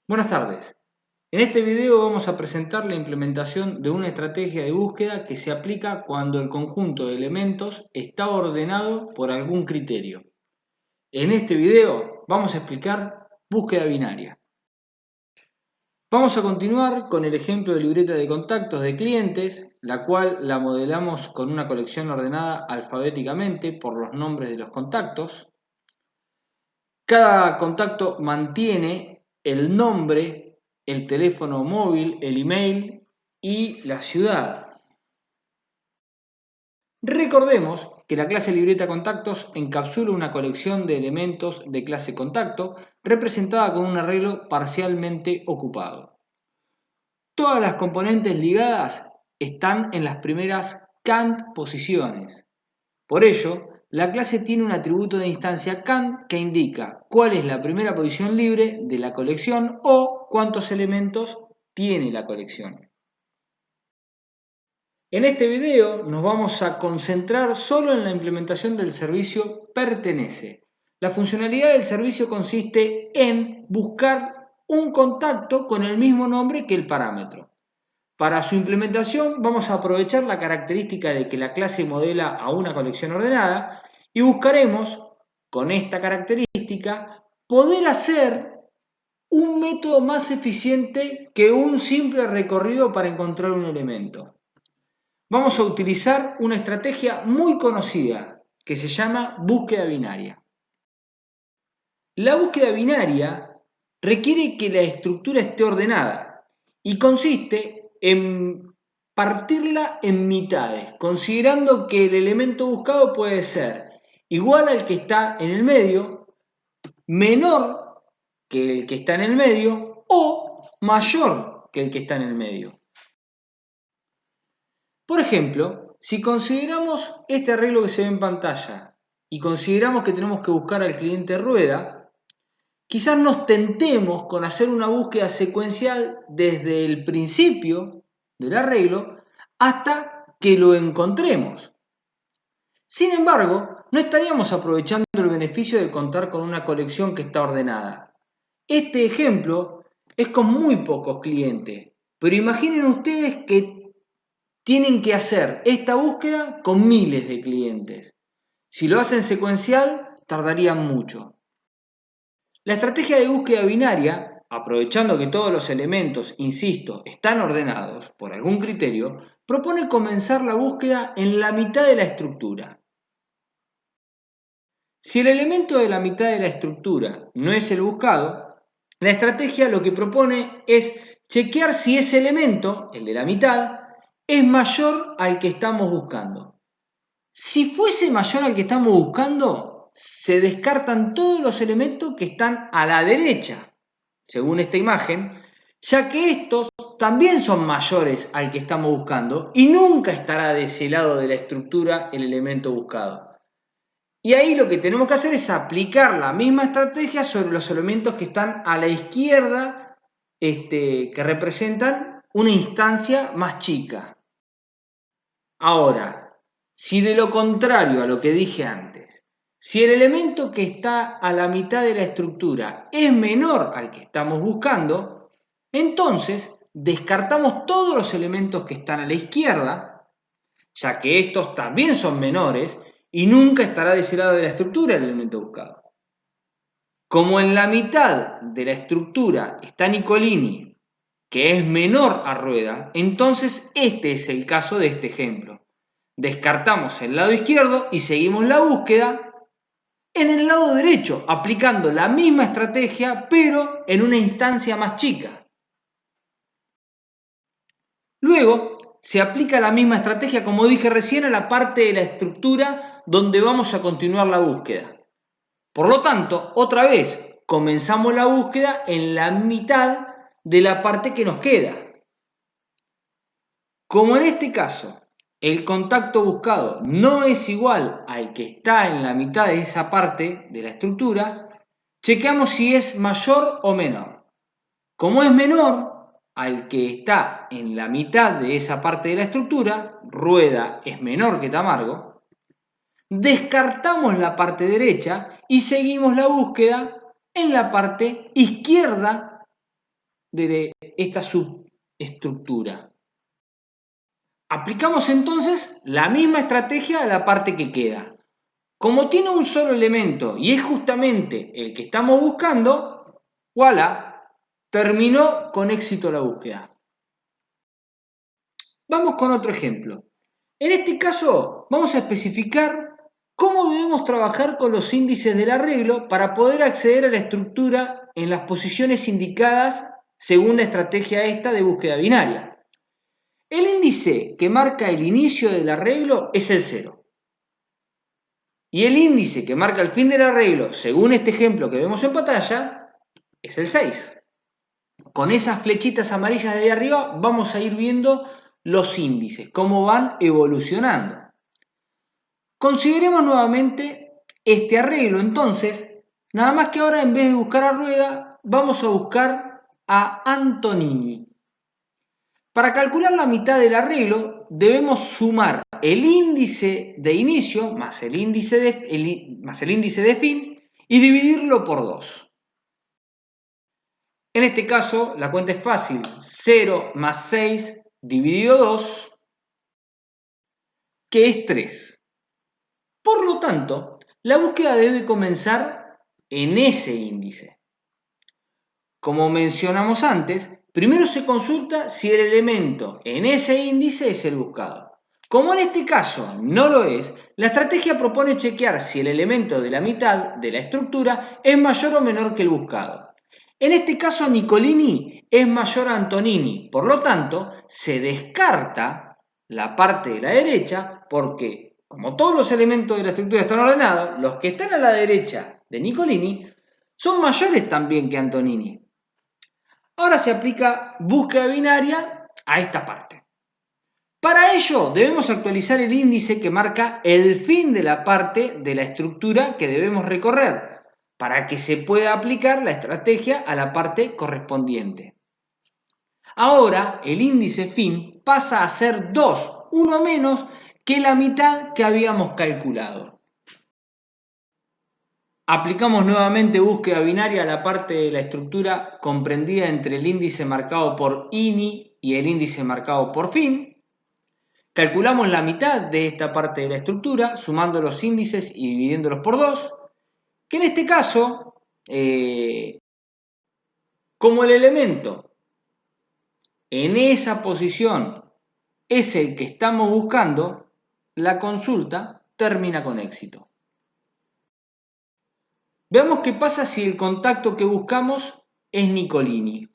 Buenas tardes. En este video vamos a presentar la implementación de una estrategia de búsqueda que se aplica cuando el conjunto de elementos está ordenado por algún criterio. En este video vamos a explicar búsqueda binaria. Vamos a continuar con el ejemplo de libreta de contactos de clientes, la cual la modelamos con una colección ordenada alfabéticamente por los nombres de los contactos. Cada contacto mantiene el nombre, el teléfono móvil, el email y la ciudad. Recordemos que la clase libreta contactos encapsula una colección de elementos de clase contacto representada con un arreglo parcialmente ocupado. Todas las componentes ligadas están en las primeras cant posiciones. Por ello, la clase tiene un atributo de instancia cant que indica cuál es la primera posición libre de la colección o cuántos elementos tiene la colección. En este video nos vamos a concentrar solo en la implementación del servicio pertenece. La funcionalidad del servicio consiste en buscar un contacto con el mismo nombre que el parámetro. Para su implementación vamos a aprovechar la característica de que la clase modela a una colección ordenada y buscaremos, con esta característica, poder hacer un método más eficiente que un simple recorrido para encontrar un elemento. Vamos a utilizar una estrategia muy conocida que se llama búsqueda binaria. La búsqueda binaria requiere que la estructura esté ordenada y consiste en partirla en mitades, considerando que el elemento buscado puede ser igual al que está en el medio, menor que el que está en el medio o mayor que el que está en el medio. Por ejemplo, si consideramos este arreglo que se ve en pantalla y consideramos que tenemos que buscar al cliente rueda, quizás nos tentemos con hacer una búsqueda secuencial desde el principio del arreglo hasta que lo encontremos. Sin embargo, no estaríamos aprovechando el beneficio de contar con una colección que está ordenada. Este ejemplo es con muy pocos clientes, pero imaginen ustedes que tienen que hacer esta búsqueda con miles de clientes. Si lo hacen secuencial, tardarían mucho. La estrategia de búsqueda binaria, aprovechando que todos los elementos, insisto, están ordenados por algún criterio, propone comenzar la búsqueda en la mitad de la estructura. Si el elemento de la mitad de la estructura no es el buscado, la estrategia lo que propone es chequear si ese elemento, el de la mitad, es mayor al que estamos buscando. Si fuese mayor al que estamos buscando, se descartan todos los elementos que están a la derecha, según esta imagen, ya que estos también son mayores al que estamos buscando y nunca estará de ese lado de la estructura el elemento buscado. Y ahí lo que tenemos que hacer es aplicar la misma estrategia sobre los elementos que están a la izquierda, que representan una instancia más chica. Ahora, si de lo contrario a lo que dije antes, si el elemento que está a la mitad de la estructura es menor al que estamos buscando, entonces descartamos todos los elementos que están a la izquierda, ya que estos también son menores y nunca estará de ese lado de la estructura el elemento buscado. Como en la mitad de la estructura está Nicolini, que es menor a rueda, entonces este es el caso de este ejemplo. Descartamos el lado izquierdo y seguimos la búsqueda en el lado derecho, aplicando la misma estrategia, pero en una instancia más chica. Luego, se aplica la misma estrategia, como dije recién, a la parte de la estructura donde vamos a continuar la búsqueda. Por lo tanto, otra vez, comenzamos la búsqueda en la mitad de la parte que nos queda. Como en este caso, el contacto buscado no es igual al que está en la mitad de esa parte de la estructura, chequeamos si es mayor o menor. Como es menor al que está en la mitad de esa parte de la estructura, rueda es menor que Tamargo, descartamos la parte derecha y seguimos la búsqueda en la parte izquierda de esta subestructura. Aplicamos entonces la misma estrategia a la parte que queda. Como tiene un solo elemento y es justamente el que estamos buscando, voilà, terminó con éxito la búsqueda. Vamos con otro ejemplo. En este caso vamos a especificar cómo debemos trabajar con los índices del arreglo para poder acceder a la estructura en las posiciones indicadas según la estrategia esta de búsqueda binaria. El índice que marca el inicio del arreglo es el 0. Y el índice que marca el fin del arreglo, según este ejemplo que vemos en pantalla, es el 6. Con esas flechitas amarillas de ahí arriba vamos a ir viendo los índices, cómo van evolucionando. Consideremos nuevamente este arreglo, entonces, nada más que ahora en vez de buscar a Rueda, vamos a buscar a Antonini. Para calcular la mitad del arreglo, debemos sumar el índice de inicio más el índice de fin y dividirlo por 2. En este caso, la cuenta es fácil. 0 más 6 dividido 2, que es 3. Por lo tanto, la búsqueda debe comenzar en ese índice. Como mencionamos antes, primero se consulta si el elemento en ese índice es el buscado. Como en este caso no lo es, la estrategia propone chequear si el elemento de la mitad de la estructura es mayor o menor que el buscado. En este caso Nicolini es mayor a Antonini, por lo tanto se descarta la parte de la derecha porque, como todos los elementos de la estructura están ordenados, los que están a la derecha de Nicolini son mayores también que Antonini. Ahora se aplica búsqueda binaria a esta parte. Para ello debemos actualizar el índice que marca el fin de la parte de la estructura que debemos recorrer para que se pueda aplicar la estrategia a la parte correspondiente. Ahora el índice fin pasa a ser 2, uno menos que la mitad que habíamos calculado. Aplicamos nuevamente búsqueda binaria a la parte de la estructura comprendida entre el índice marcado por ini y el índice marcado por fin. Calculamos la mitad de esta parte de la estructura sumando los índices y dividiéndolos por 2, que en este caso, como el elemento en esa posición es el que estamos buscando, la consulta termina con éxito. Veamos qué pasa si el contacto que buscamos es Nicolini.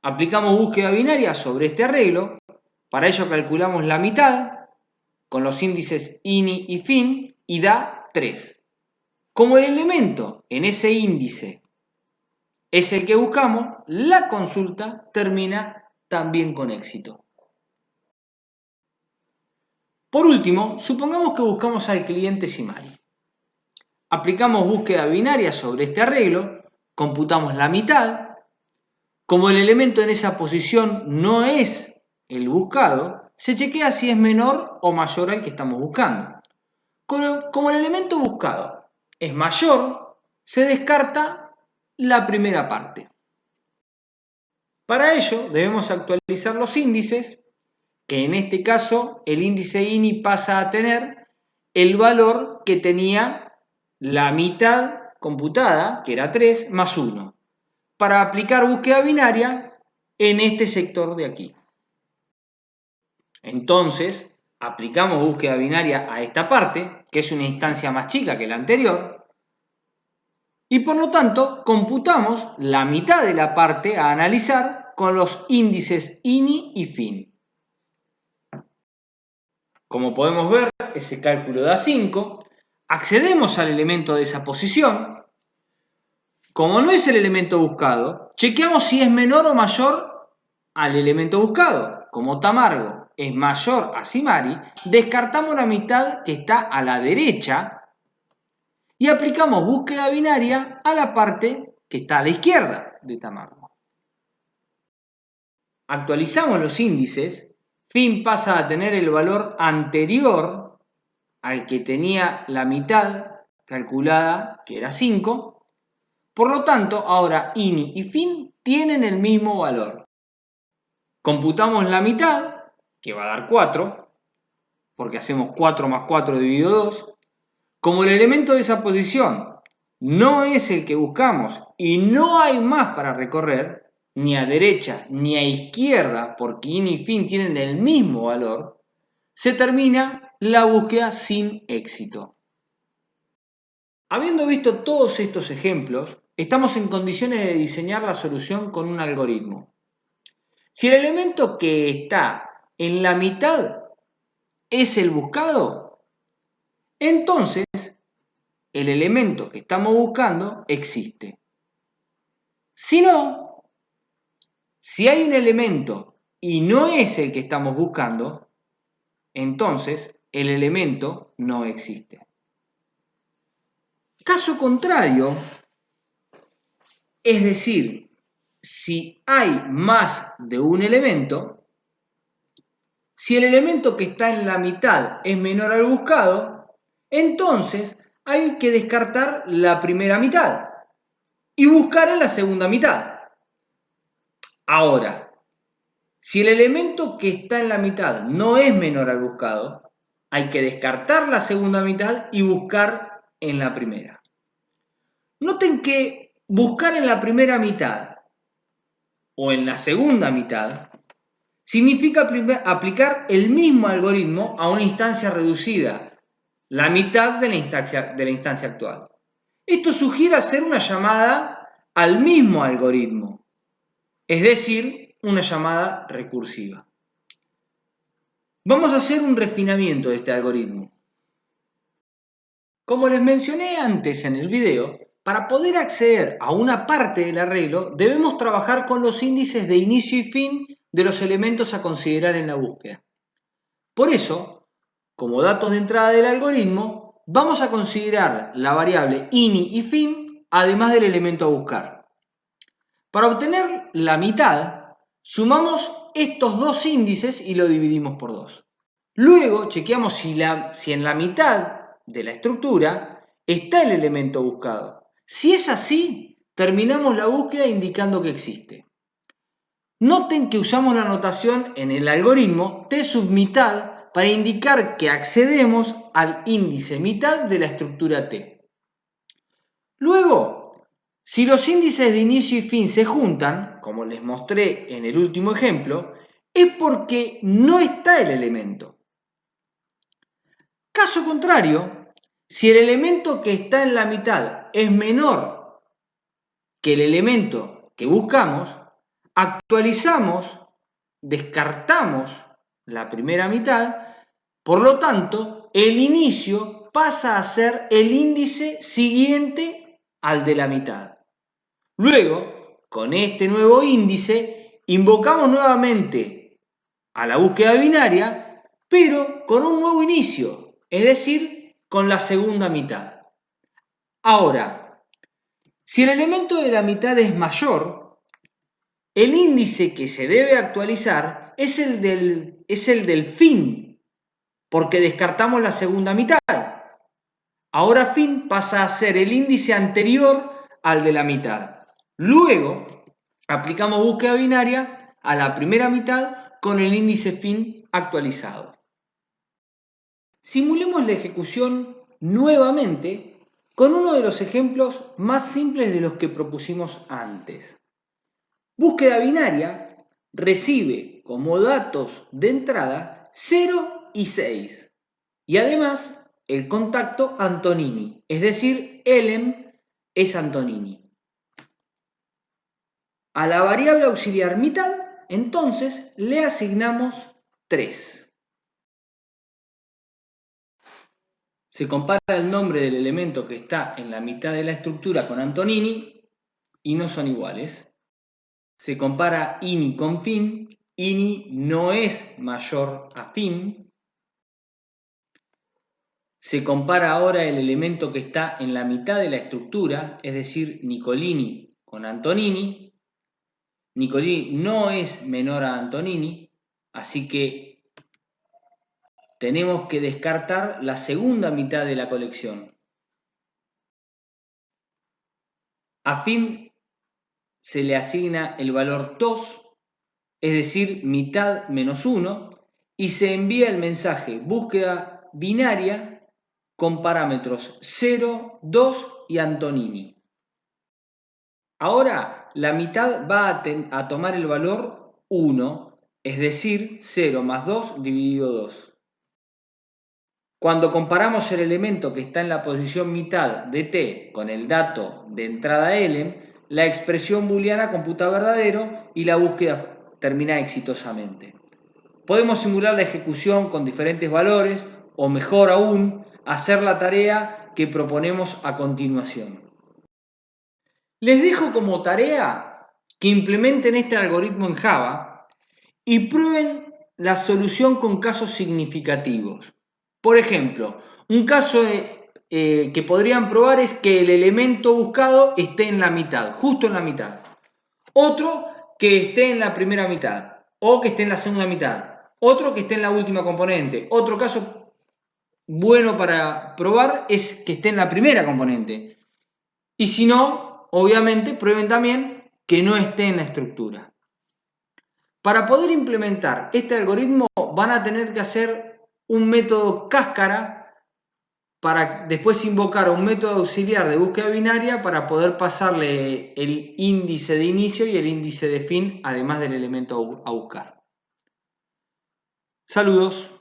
Aplicamos búsqueda binaria sobre este arreglo. Para ello calculamos la mitad con los índices ini y fin y da 3. Como el elemento en ese índice es el que buscamos, la consulta termina también con éxito. Por último, supongamos que buscamos al cliente Simari. Aplicamos búsqueda binaria sobre este arreglo, computamos la mitad. Como el elemento en esa posición no es el buscado, se chequea si es menor o mayor al que estamos buscando. Como el elemento buscado es mayor, se descarta la primera parte. Para ello debemos actualizar los índices, que en este caso el índice ini pasa a tener el valor que tenía la mitad computada, que era 3, más 1, para aplicar búsqueda binaria en este sector de aquí. Entonces, aplicamos búsqueda binaria a esta parte, que es una instancia más chica que la anterior, y por lo tanto computamos la mitad de la parte a analizar con los índices ini y fin. Como podemos ver, ese cálculo da 5. Accedemos al elemento de esa posición. Como no es el elemento buscado, chequeamos si es menor o mayor al elemento buscado. Como Tamargo es mayor a Simari, descartamos la mitad que está a la derecha y aplicamos búsqueda binaria a la parte que está a la izquierda de Tamargo. Actualizamos los índices. Fin pasa a tener el valor anterior al que tenía la mitad calculada, que era 5. Por lo tanto, ahora ini y fin tienen el mismo valor. Computamos la mitad, que va a dar 4, porque hacemos 4 más 4 dividido 2. Como el elemento de esa posición no es el que buscamos y no hay más para recorrer, ni a derecha ni a izquierda, porque ini y fin tienen el mismo valor, se termina la búsqueda sin éxito. Habiendo visto todos estos ejemplos, estamos en condiciones de diseñar la solución con un algoritmo. Si el elemento que está en la mitad es el buscado, entonces el elemento que estamos buscando existe. Si no, si hay un elemento y no es el que estamos buscando, entonces el elemento no existe. Caso contrario, es decir, si hay más de un elemento, si el elemento que está en la mitad es menor al buscado, entonces hay que descartar la primera mitad y buscar en la segunda mitad. Ahora, si el elemento que está en la mitad no es menor al buscado, hay que descartar la segunda mitad y buscar en la primera. Noten que buscar en la primera mitad o en la segunda mitad significa aplicar el mismo algoritmo a una instancia reducida, la mitad de la instancia actual. Esto sugiere hacer una llamada al mismo algoritmo, es decir, una llamada recursiva. Vamos a hacer un refinamiento de este algoritmo. Como les mencioné antes en el video, para poder acceder a una parte del arreglo debemos trabajar con los índices de inicio y fin de los elementos a considerar en la búsqueda. Por eso, como datos de entrada del algoritmo, vamos a considerar la variable ini y fin, además del elemento a buscar. Para obtener la mitad, sumamos estos dos índices y lo dividimos por 2. Luego chequeamos si en la mitad de la estructura está el elemento buscado. Si es así, terminamos la búsqueda indicando que existe. Noten que usamos la notación en el algoritmo t submitad para indicar que accedemos al índice mitad de la estructura T. Luego, si los índices de inicio y fin se juntan, como les mostré en el último ejemplo, es porque no está el elemento. Caso contrario, si el elemento que está en la mitad es menor que el elemento que buscamos, actualizamos, descartamos la primera mitad, por lo tanto, el inicio pasa a ser el índice siguiente al de la mitad. Luego, con este nuevo índice, invocamos nuevamente a la búsqueda binaria, pero con un nuevo inicio, es decir, con la segunda mitad. Ahora, si el elemento de la mitad es mayor, el índice que se debe actualizar es el del fin, porque descartamos la segunda mitad. Ahora fin pasa a ser el índice anterior al de la mitad. Luego, aplicamos búsqueda binaria a la primera mitad con el índice fin actualizado. Simulemos la ejecución nuevamente con uno de los ejemplos más simples de los que propusimos antes. Búsqueda binaria recibe como datos de entrada 0 y 6 y además el contacto Antonini, es decir, elem es Antonini. A la variable auxiliar mitad, entonces, le asignamos 3. Se compara el nombre del elemento que está en la mitad de la estructura con Antonini y no son iguales. Se compara ini con fin, ini no es mayor a fin. Se compara ahora el elemento que está en la mitad de la estructura, es decir, Nicolini con Antonini. Nicolini no es menor a Antonini, así que tenemos que descartar la segunda mitad de la colección. A fin se le asigna el valor 2, es decir, mitad menos 1, y se envía el mensaje búsqueda binaria con parámetros 0, 2 y Antonini. Ahora la mitad va a tomar el valor 1, es decir, 0 más 2 dividido 2. Cuando comparamos el elemento que está en la posición mitad de t con el dato de entrada L, la expresión booleana computa verdadero y la búsqueda termina exitosamente. Podemos simular la ejecución con diferentes valores o, mejor aún, hacer la tarea que proponemos a continuación. Les dejo como tarea que implementen este algoritmo en Java y prueben la solución con casos significativos. Por ejemplo, un caso que podrían probar es que el elemento buscado esté en la mitad, justo en la mitad. Otro que esté en la primera mitad o que esté en la segunda mitad. Otro que esté en la última componente. Otro caso bueno para probar es que esté en la primera componente. Y si no, obviamente prueben también que no esté en la estructura. Para poder implementar este algoritmo van a tener que hacer un método cáscara para después invocar un método auxiliar de búsqueda binaria para poder pasarle el índice de inicio y el índice de fin, además del elemento a buscar. Saludos.